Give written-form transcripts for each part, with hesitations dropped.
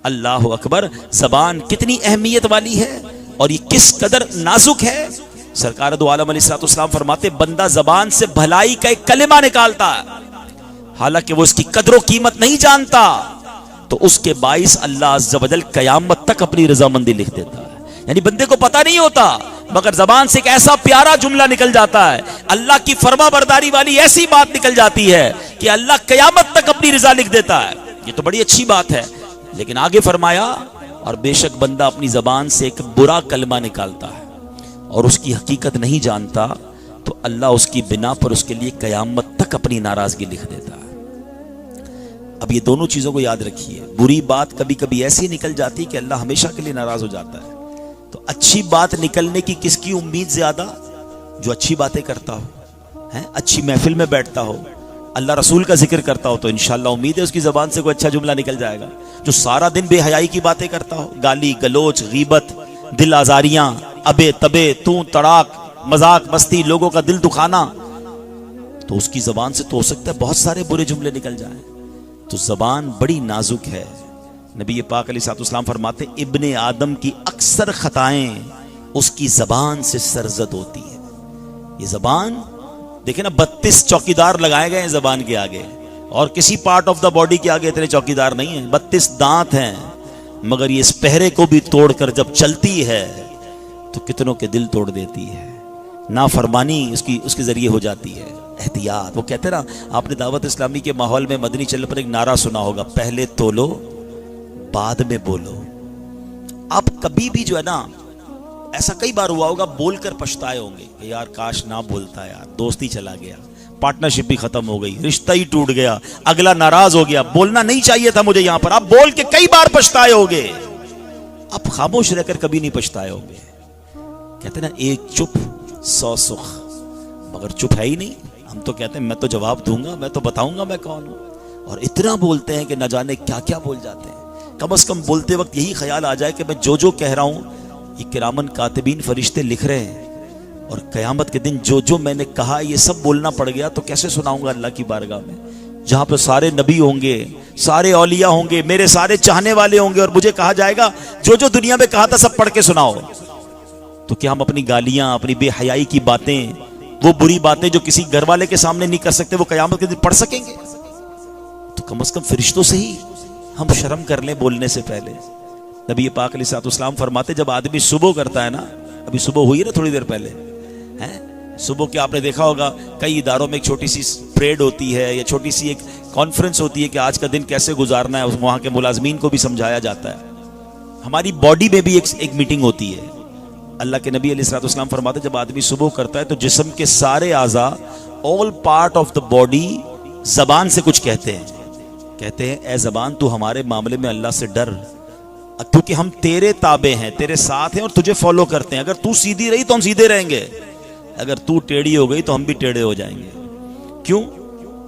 اللہ اکبر، زبان کتنی اہمیت والی ہے اور یہ کس قدر نازک ہے۔ سرکار دو عالم علیہ الصلوۃ والسلام فرماتے بندہ زبان سے بھلائی کا ایک کلمہ نکالتا ہے، حالانکہ وہ اس کی قدر و قیمت نہیں جانتا، تو اس کے باعث اللہ عز و جل قیامت تک اپنی رضامندی لکھ دیتا ہے۔ یعنی بندے کو پتہ نہیں ہوتا مگر زبان سے ایک ایسا پیارا جملہ نکل جاتا ہے، اللہ کی فرما برداری والی ایسی بات نکل جاتی ہے کہ اللہ قیامت تک اپنی رضا لکھ دیتا ہے۔ یہ تو بڑی اچھی بات ہے، لیکن آگے فرمایا اور بے شک بندہ اپنی زبان سے ایک برا کلمہ نکالتا ہے اور اس کی حقیقت نہیں جانتا، تو اللہ اس کی بنا پر اس کے لیے قیامت تک اپنی ناراضگی لکھ دیتا ہے۔ اب یہ دونوں چیزوں کو یاد رکھیے، بری بات کبھی کبھی ایسی نکل جاتی ہے کہ اللہ ہمیشہ کے لیے ناراض ہو جاتا ہے، تو اچھی بات نکلنے کی کس کی امید زیادہ؟ جو اچھی باتیں کرتا ہو، اچھی محفل میں بیٹھتا ہو، اللہ رسول کا ذکر کرتا ہو، تو انشاءاللہ امید ہے اس کی زبان سے کوئی اچھا جملہ نکل جائے گا۔ جو سارا دن بے حیائی کی باتیں کرتا ہو، گالی گلوچ، غیبت، دل آزاریاں، ابے تبے، تو تڑاک، مذاق مستی، لوگوں کا دل دکھانا، تو اس کی زبان سے تو ہو سکتا ہے بہت سارے برے جملے نکل جائیں۔ تو زبان بڑی نازک ہے۔ نبی پاک علیہ الصلوۃ والسلام فرماتے ابن آدم کی اکثر خطائیں اس کی زبان سے سرزد ہوتی ہیں۔ یہ زبان دیکھیں نا، 32 چوکیدار لگائے گئے ہیں زبان کے آگے، اور کسی پارٹ آف دا باڈی کے آگے اتنے چوکیدار نہیں ہیں، 32 دانت ہیں، مگر یہ اس پہرے کو بھی توڑ کر جب چلتی ہے تو کتنوں کے دل توڑ دیتی ہے، نافرمانی اس کے ذریعے ہو جاتی ہے۔ احتیاط، وہ کہتے ہیں نا، آپ نے دعوت اسلامی کے ماحول میں مدنی چل پر ایک نعرہ سنا ہوگا، پہلے تولو بعد میں بولو۔ آپ کبھی بھی جو ہے نا، ایسا کئی بار ہوا ہوگا بول کر پچھتائے ہوں گے کہ یار کاش نہ بولتا، یار دوستی چلا گیا، پارٹنرشپ بھی ختم ہو گئی، رشتہ ہی ٹوٹ گیا، اگلا ناراض ہو گیا، بولنا نہیں چاہیے تھا مجھے یہاں پر۔ آپ بول کے کئی بار پچھتائے ہوگے، آپ خاموش رہ کر کبھی نہیں پچھتائے ہوں گے۔ کہتے ہیں نا، ایک چپ 100 سخ، مگر چپ ہے ہی نہیں۔ ہم تو کہتے ہیں میں تو جواب دوں گا، میں تو بتاؤں گا میں کون ہوں، اور اتنا بولتے ہیں کہ نہ جانے کیا کیا بول جاتے ہیں۔ کم از کم بولتے وقت یہی خیال آ جائے کہ میں جو کہہ رہا ہوں یہ کرامن کاتبین فرشتے لکھ رہے ہیں، اور قیامت کے دن جو میں نے کہا یہ سب بولنا پڑ گیا تو کیسے سناؤں گا اللہ کی بارگاہ میں، جہاں پہ سارے نبی ہوں گے، سارے اولیاء ہوں گے، میرے سارے چاہنے والے ہوں گے، اور مجھے کہا جائے گا جو دنیا میں کہا تھا سب پڑھ کے سناؤ۔ تو کیا ہم اپنی گالیاں، اپنی بے حیائی کی باتیں، وہ بری باتیں جو کسی گھر والے کے سامنے نہیں کر سکتے، وہ قیامت کے دن پڑھ سکیں گے؟ تو کم از کم فرشتوں سے ہی ہم شرم کر لیں بولنے سے پہلے۔ نبی پاک علیہ الصلوۃ والسلام فرماتے جب آدمی صبح کرتا ہے نا، ابھی صبح ہوئی نا تھوڑی دیر پہلے، صبح کے آپ نے دیکھا ہوگا کئی اداروں میں ایک چھوٹی سی پریڈ ہوتی ہے یا چھوٹی سی ایک کانفرنس ہوتی ہے کہ آج کا دن کیسے گزارنا ہے، وہاں کے ملازمین کو بھی سمجھایا جاتا ہے۔ ہماری باڈی میں بھی ایک میٹنگ ہوتی ہے۔ اللہ کے نبی علیہ الصلوۃ والسلام فرماتے جب آدمی صبح کرتا ہے تو جسم کے سارے اعضاء، all part of the body، زبان سے کچھ کہتے ہیں اے زبان تو ہمارے معاملے میں اللہ سے ڈر، کیونکہ ہم تیرے تابع ہیں، تیرے ساتھ ہیں اور تجھے فالو کرتے ہیں۔ اگر تو سیدھی رہی تو ہم سیدھے رہیں گے، اگر تو ٹیڑھی ہو گئی تو ہم بھی ٹیڑھے ہو جائیں گے۔ کیوں؟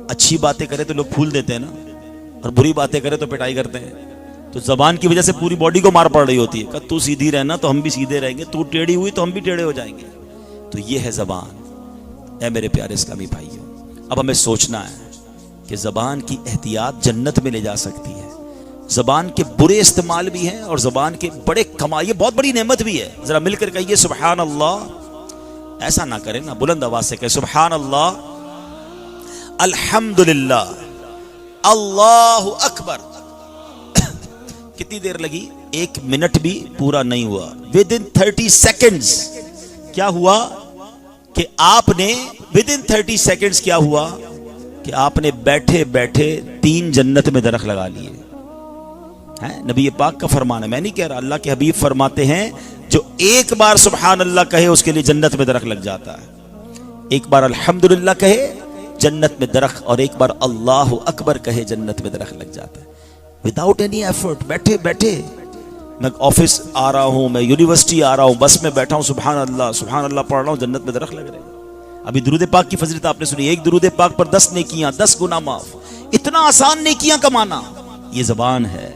اچھی باتیں کرے تو لوگ پھول دیتے ہیں نا، اور بری باتیں کرے تو پٹائی کرتے ہیں۔ تو زبان کی وجہ سے پوری باڈی کو مار پڑ رہی ہوتی ہے کہ تو سیدھی رہنا تو ہم بھی سیدھے رہیں گے، تو ٹیڑھی ہوئی تو ہم بھی ٹیڑھے ہو جائیں گے۔ تو یہ ہے زبان۔ اے میرے پیارے اسلامی بھائیوں، اب ہمیں سوچنا ہے کہ زبان کی احتیاط جنت میں لے جا سکتی ہے۔ زبان کے برے استعمال بھی ہیں اور زبان کے بڑے یہ بہت بڑی نعمت بھی ہے۔ ذرا مل کر کہیے سبحان اللہ۔ ایسا نہ کریں نا، بلند آواز سے کہیں سبحان اللہ، الحمدللہ، اللہ اکبر۔ کتنی دیر لگی؟ 1 منٹ بھی پورا نہیں ہوا۔ within 30 seconds کیا ہوا کہ آپ نے within 30 seconds کیا ہوا کہ آپ نے بیٹھے بیٹھے 3 جنت میں درخت لگا لیے۔ نبی پاک کا فرمان ہے، میں نہیں کہہ رہا، اللہ کے حبیب فرماتے ہیں جو ایک بار سبحان اللہ کہے اس کے لیے جنت میں درخت لگ جاتا ہے۔ ایک بار الحمدللہ کہے جنت میں درخت، اور ایک بار اللہ اکبر کہے جنت میں درخت لگ جاتا ہے وداؤٹ اینی ایفرٹ۔ بیٹھے بیٹھے، میں آفس آ رہا ہوں، میں یونیورسٹی آ رہا ہوں، بس میں بیٹھا ہوں، سبحان اللہ پڑھ رہا ہوں، جنت میں درخت لگ رہے ہیں۔ ابھی درود پاک کی فضیلت آپ نے سنی، ایک درود پاک پر 10 نیکیاں، 10 گناہ معاف۔ اتنا آسان نیکیاں کمانا، یہ زبان ہے۔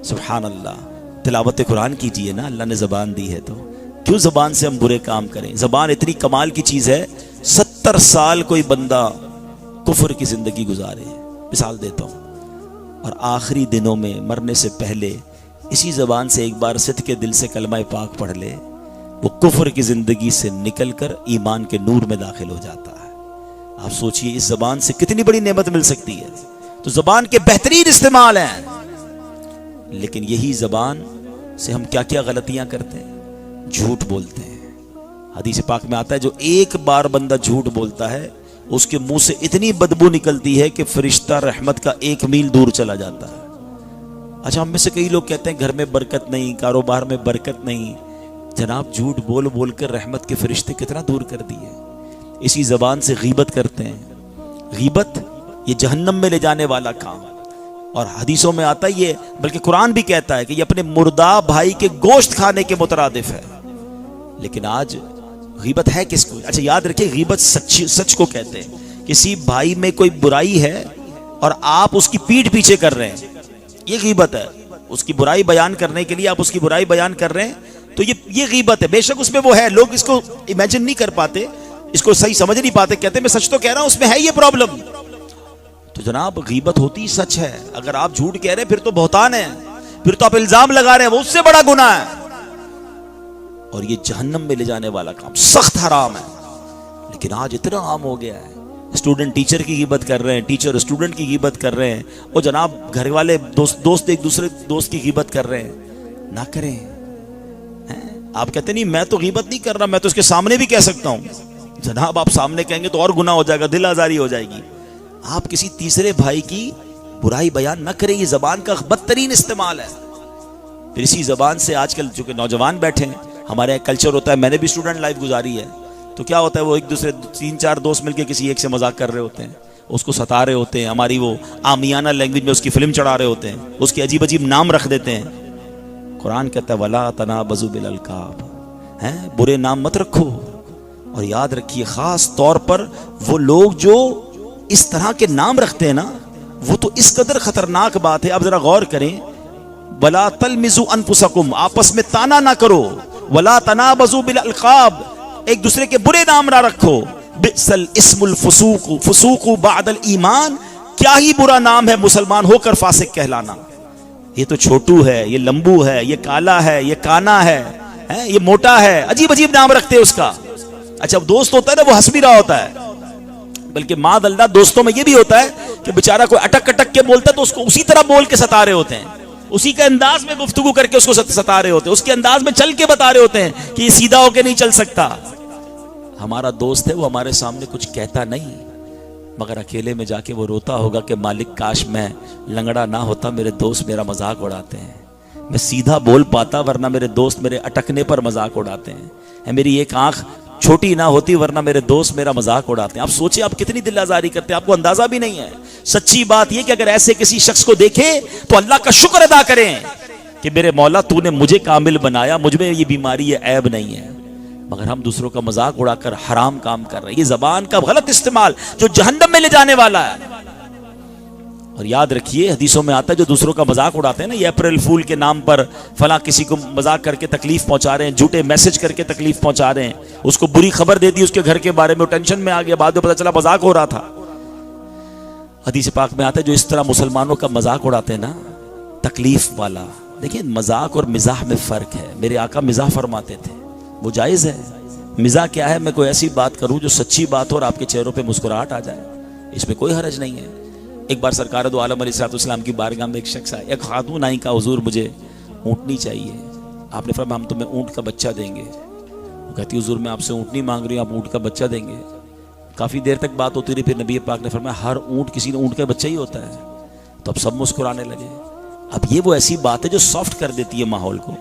سبحان اللہ۔ تلاوت قرآن کیجئے نا، اللہ نے زبان دی ہے تو کیوں زبان سے ہم برے کام کریں؟ زبان اتنی کمال کی چیز ہے، 70 سال کوئی بندہ کفر کی زندگی گزارے، مثال دیتا ہوں، اور آخری دنوں میں مرنے سے پہلے اسی زبان سے ایک بار صدق کے دل سے کلمہ پاک پڑھ لے، وہ کفر کی زندگی سے نکل کر ایمان کے نور میں داخل ہو جاتا ہے۔ آپ سوچئے اس زبان سے کتنی بڑی نعمت مل سکتی ہے۔ تو زبان کے بہترین استعمال ہیں، لیکن یہی زبان سے ہم کیا کیا غلطیاں کرتے ہیں؟ جھوٹ بولتے ہیں۔ حدیث پاک میں آتا ہے جو ایک بار بندہ جھوٹ بولتا ہے اس کے منہ سے اتنی بدبو نکلتی ہے کہ فرشتہ رحمت کا 1 میل دور چلا جاتا ہے۔ اچھا، ہم میں سے کئی لوگ کہتے ہیں گھر میں برکت نہیں، کاروبار میں برکت نہیں۔ جناب جھوٹ بول بول کر رحمت کے فرشتے کتنا دور کر دیے۔ اسی زبان سے غیبت کرتے ہیں۔ غیبت یہ جہنم میں لے جانے والا کام، اور حدیثوں میں آتا ہے یہ، بلکہ قرآن بھی کہتا ہے کہ یہ اپنے مردہ بھائی کے گوشت کھانے کے مترادف ہے۔ لیکن آج غیبت ہے کس کو؟ اچھا یاد رکھیں، غیبت سچ کو کہتے ہیں۔ کسی بھائی میں کوئی برائی ہے اور آپ اس کی پیٹھ پیچھے کر رہے ہیں، یہ غیبت ہے۔ اس کی برائی بیان کرنے کے لیے آپ اس کی برائی بیان کر رہے ہیں، تو یہ غیبت ہے۔ بے شک اس میں وہ ہے، لوگ اس کو امیجن نہیں کر پاتے، اس کو صحیح سمجھ نہیں پاتے، کہتے ہیں میں سچ تو کہہ رہا ہوں، اس میں ہے یہ پرابلم۔ تو جناب غیبت ہوتی سچ ہے۔ اگر آپ جھوٹ کہہ رہے ہیں پھر تو بہتان ہے، پھر تو آپ الزام لگا رہے ہیں، وہ اس سے بڑا گناہ ہے، اور یہ جہنم میں لے جانے والا کام، سخت حرام ہے۔ لیکن آج اتنا عام ہو گیا ہے، اسٹوڈنٹ ٹیچر کی غیبت کر رہے ہیں، ٹیچر اسٹوڈنٹ کی غیبت کر رہے ہیں، اور جناب گھر والے دوست ایک دوسرے دوست کی غیبت کر رہے ہیں۔ نہ کریں۔ آپ کہتے نہیں میں تو غیبت نہیں کر رہا، میں تو اس کے سامنے بھی کہہ سکتا ہوں۔ جناب آپ سامنے کہیں گے تو اور گناہ ہو جائے گا، دل آزاری ہو جائے گی۔ آپ کسی تیسرے بھائی کی برائی بیان نہ کریں، یہ زبان کا بدترین استعمال ہے۔ پھر اسی زبان سے آج کل چونکہ نوجوان بیٹھے ہیں، ہمارے یہاں کلچر ہوتا ہے، میں نے بھی اسٹوڈنٹ لائف گزاری ہے، تو کیا ہوتا ہے وہ ایک دوسرے 3-4 دوست مل کے کسی ایک سے مذاق کر رہے ہوتے ہیں، اس کو ستا رہے ہوتے ہیں، ہماری وہ عامیانہ لینگویج میں اس کی فلم چڑھا رہے ہوتے ہیں، اس کے عجیب عجیب نام رکھ دیتے ہیں۔ قرآن کہتا ہے وَلَا تَنَابَزُوا بِالْأَلْقَابِ، برے نام مت رکھو۔ اور یاد رکھیے خاص طور پر وہ لوگ جو اس طرح کے نام رکھتے ہیں نا، وہ تو اس قدر خطرناک بات ہے۔ اب ذرا غور کریں، وَلَا تَلْمِزُوا أَنفُسَكُمْ، آپس میں تانا نہ کرو، وَلَا تَنَابَزُوا بِالْأَلْقَابِ، ایک دوسرے کے برے نام نہ رکھو۔ بِئْسَ الْإِسْمُ الْفُسُوقُ، فسوق بعد الایمان، کیا ہی برا نام ہے مسلمان ہو کر فاسق کہلانا۔ یہ تو چھوٹو ہے، یہ لمبو ہے، یہ کالا ہے، یہ کانا ہے، یہ موٹا ہے، عجیب عجیب نام رکھتے ہیں اس کا۔ اچھا دوست ہوتا ہے نا وہ ہنس بھی رہا ہوتا ہے، بلکہ معاذ اللہ دوستوں میں یہ بھی ہوتا ہے کہ بیچارہ کوئی اٹک اٹک کے بولتا ہے تو اس کو اسی طرح بول کے ستا رہے ہوتے ہیں، اسی کے انداز میں گفتگو کر کے اس کو ستا رہے ہوتے ہیں، اس کے انداز میں چل کے بتا رہے ہوتے ہیں کہ یہ سیدھا ہو کے نہیں چل سکتا۔ ہمارا دوست ہے، وہ ہمارے سامنے کچھ کہتا نہیں، مگر اکیلے میں جا کے وہ روتا ہوگا کہ مالک کاش میں لنگڑا نہ ہوتا، میرے دوست میرا مذاق اڑاتے ہیں، میں سیدھا بول پاتا ورنہ میرے دوست میرے اٹکنے پر مذاق اڑاتے ہیں، میری ایک آنکھ چھوٹی نہ ہوتی ورنہ میرے دوست میرا مذاق اڑاتے ہیں۔ آپ سوچیں آپ کتنی دل آزاری کرتے ہیں، آپ کو اندازہ بھی نہیں ہے۔ سچی بات یہ کہ اگر ایسے کسی شخص کو دیکھیں تو اللہ کا شکر ادا کریں کہ میرے مولا تو نے مجھے کامل بنایا، مجھ میں یہ بیماری یہ عیب نہیں ہے، مگر ہم دوسروں کا مذاق اڑا کر حرام کام کر رہے ہیں۔ یہ زبان کا غلط استعمال جو جہنم میں لے جانے والا ہے۔ اور یاد رکھیے حدیثوں میں آتا ہے جو دوسروں کا مذاق اڑاتے ہیں نا، یہ اپریل فول کے نام پر فلاں کسی کو مذاق کر کے تکلیف پہنچا رہے ہیں، جھوٹے میسج کر کے تکلیف پہنچا رہے ہیں، اس کو بری خبر دے دی اس کے گھر کے بارے میں، وہ ٹینشن میں آ گیا، بعد میں پتہ چلا مذاق ہو رہا تھا۔ حدیث پاک میں آتا ہے جو اس طرح مسلمانوں کا مذاق اڑاتے ہیں نا، تکلیف والا۔ دیکھیں مذاق اور مزاح میں فرق ہے، میرے آقا مزاح فرماتے تھے، وہ جائز ہے۔ مزاح کیا ہے؟ میں کوئی ایسی بات کروں جو سچی بات ہو اور آپ کے چہروں پہ مسکراہٹ آ جائے، اس میں کوئی حرج نہیں ہے۔ ایک بار سرکار دو عالم علیہ السلام کی بارگاہ میں ایک شخص آیا، ایک خاتون آئی، کہا حضور مجھے اونٹنی چاہیے۔ آپ نے فرمایا ہم تمہیں اونٹ کا بچہ دیں گے۔ وہ کہتی حضور میں آپ سے اونٹنی مانگ رہی ہوں، آپ اونٹ کا بچہ دیں گے؟ کافی دیر تک بات ہوتی رہی، پھر نبی پاک نے فرمایا ہر اونٹ کسی نے اونٹ کا بچہ ہی ہوتا ہے۔ تو اب سب مسکرانے لگے۔ اب یہ وہ ایسی بات ہے جو سافٹ کر دیتی ہے ماحول کو۔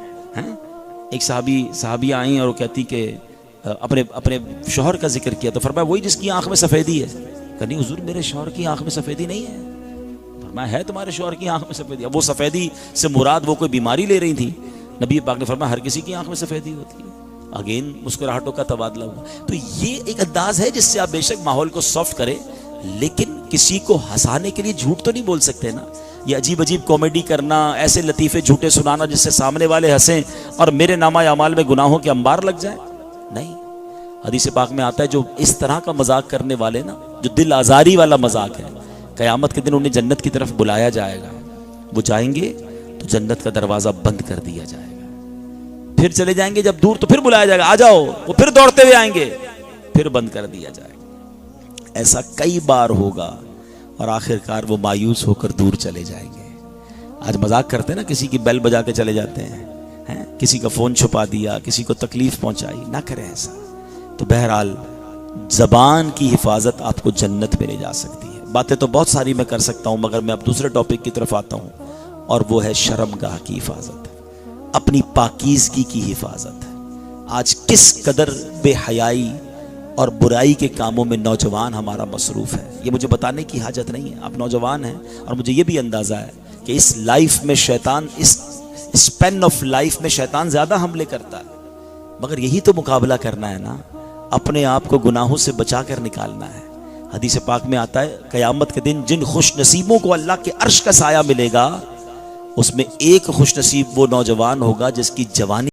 ایک صحابیہ آئیں اور وہ کہتی کہ اپنے شوہر کا ذکر کیا، تو فرمایا وہی جس کی آنکھ میں سفیدی ہے؟ کہ نہیں حضور میرے شوہر کی آنکھ میں سفیدی نہیں ہے۔ فرمایا ہے تمہارے شوہر کی آنکھ میں سفیدی؟ اب وہ سفیدی سے مراد وہ کوئی بیماری لے رہی تھی۔ نبی پاک نے فرمایا ہر کسی کی آنکھ میں سفیدی ہوتی ہے۔ اگین مسکراہٹوں کا تبادلہ ہوا۔ تو یہ ایک انداز ہے جس سے آپ بے شک ماحول کو سافٹ کریں، لیکن کسی کو ہنسانے کے لیے جھوٹ تو نہیں بول سکتے نا۔ یہ عجیب عجیب کامیڈی کرنا، ایسے لطیفے جھوٹے سنانا جس سے سامنے والے ہنسیں اور میرے نامہ اعمال میں گناہوں کے انبار لگ جائیں، نہیں۔ حدیث پاک میں آتا ہے جو اس طرح کا مذاق کرنے والے نا، جو دل آزاری والا مذاق ہے، قیامت کے دن انہیں جنت کی طرف بلایا جائے گا۔ وہ جائیں گے تو جنت کا دروازہ بند کر دیا جائے گا. پھر چلے جائیں گے جب دور تو پھر بلایا جائے گا آ جاؤ, وہ پھر دوڑتے ہوئے آئیں گے, پھر بند کر دیا جائے گا. ایسا کئی بار ہوگا اور آخر کار وہ مایوس ہو کر دور چلے جائیں گے. آج مذاق کرتے ہیں نا, کسی کی بیل بجا کے چلے جاتے ہیں, کسی کا فون چھپا دیا, کسی کو تکلیف پہنچائی. نہ کریں ایسا. تو بہرحال زبان کی حفاظت آپ کو جنت پہ لے جا سکتی ہے. باتیں تو بہت ساری میں کر سکتا ہوں, مگر میں اب دوسرے ٹاپک کی طرف آتا ہوں, اور وہ ہے شرمگاہ کی حفاظت, اپنی پاکیزگی کی حفاظت. آج کس قدر بے حیائی اور برائی کے کاموں میں نوجوان ہمارا مصروف ہے, یہ مجھے بتانے کی حاجت نہیں ہے. آپ نوجوان ہیں اور مجھے یہ بھی اندازہ ہے کہ اس لائف میں شیطان, اس اسپین آف لائف میں شیطان زیادہ حملے کرتا ہے, مگر یہی تو مقابلہ کرنا ہے نا, اپنے آپ کو گناہوں سے بچا کر نکالنا ہے. حدیث پاک میں آتا ہے قیامت کے دن جن خوش نصیبوں کو اللہ کے عرش کا سایہ ملے گا, اس میں ایک خوش نصیب وہ نوجوان ہوگا جس کی جوانی